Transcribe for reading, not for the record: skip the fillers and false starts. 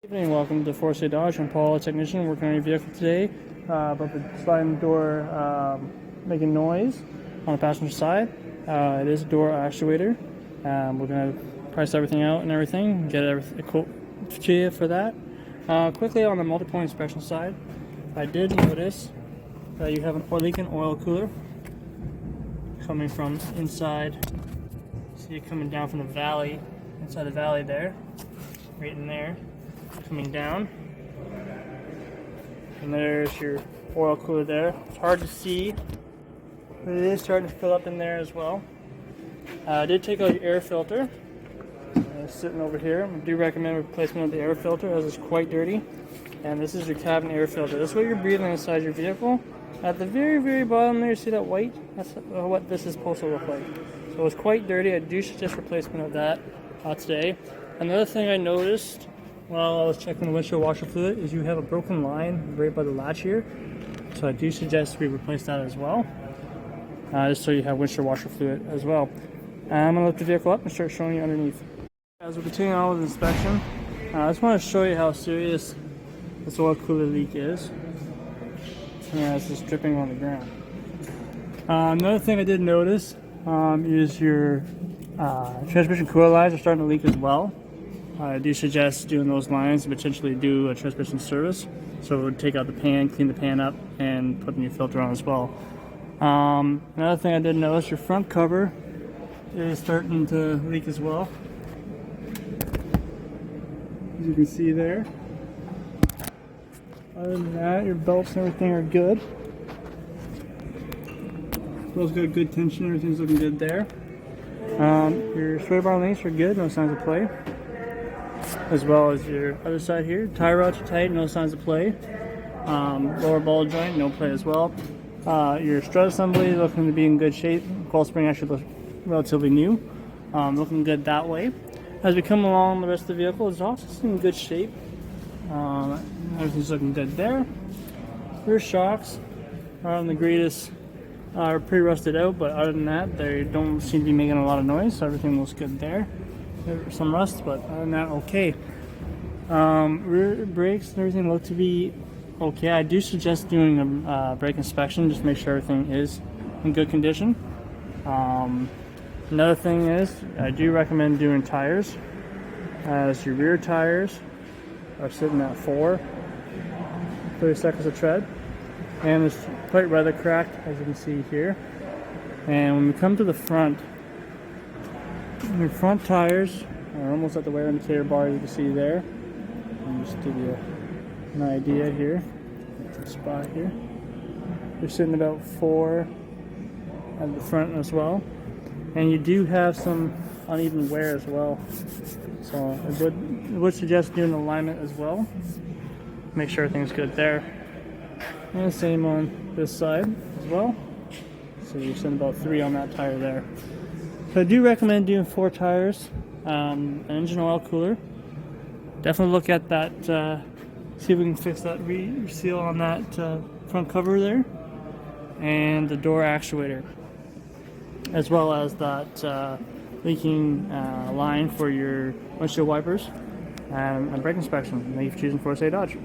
Good evening, welcome to Force Dodge. I'm Paul, a technician working on your vehicle today. About the sliding door making noise on the passenger side. It is a door actuator. We're going to price everything out and everything, get a quote to you for that. Quickly on the multi-point inspection side, I did notice that you have an leaking oil cooler coming from inside. See it coming down from the valley, inside the valley there, right in there. Coming down, and there's your oil cooler there. It's hard to see, but it is starting to fill up in there as well. I did take out your air filter. It's sitting over here. I do recommend replacement of the air filter as it's quite dirty. And this is your cabin air filter. That's what you're breathing inside your vehicle. At the very bottom there, you see that white? That's what this is supposed to look like. So it's quite dirty. I do suggest replacement of that today. Another thing I noticed while I was checking the windshield washer fluid is you have a broken line right by the latch here. So I do suggest we replace that as well. Just so you have windshield washer fluid as well. I'm going to lift the vehicle up and start showing you underneath. As we continue on with the inspection, I just want to show you how serious this oil cooler leak is. It's just dripping on the ground. Another thing I did notice is your transmission coil lines are starting to leak as well. I do suggest doing those lines and potentially do a transmission service. So it would take out the pan, clean the pan up, and put a new filter on as well. Another thing I did notice, your front cover is starting to leak as well. As you can see there. Other than that, your belts and everything are good. Both got good tension, everything's looking good there. Your sway bar links are good, no signs of play. As well as your other side here. Tie rods are tight, no signs of play. Lower ball joint, no play as well. Your strut assembly looking to be in good shape. Coil spring actually looks relatively new. Looking good that way. As we come along, the rest of the vehicle is also in good shape. Everything's looking good there. Rear shocks aren't the greatest. Are pretty rusted out, but other than that, they don't seem to be making a lot of noise, so everything looks good there. There's some rust, but other than that, okay. Rear brakes and everything look to be okay. I do suggest doing a brake inspection just to make sure everything is in good condition. Another thing is, I do recommend doing tires, as your rear tires are sitting at 30 seconds of tread, and it's quite rather cracked, as you can see here. And when we come to the front, your front tires are almost at the wear indicator bar, you can see there. I'll just give you an idea here. That's the spot here. They're sitting about 4 at the front as well. And you do have some uneven wear as well. So I would suggest doing alignment as well. Make sure everything's good there. And the same on this side as well. So you're sitting about 3 on that tire there. So I do recommend doing 4 tires, an engine oil cooler. Definitely look at that, see if we can fix that seal on that front cover there. And the door actuator. As well as that leaking line for your windshield wipers. And a brake inspection. Thank you for choosing Force Dodge.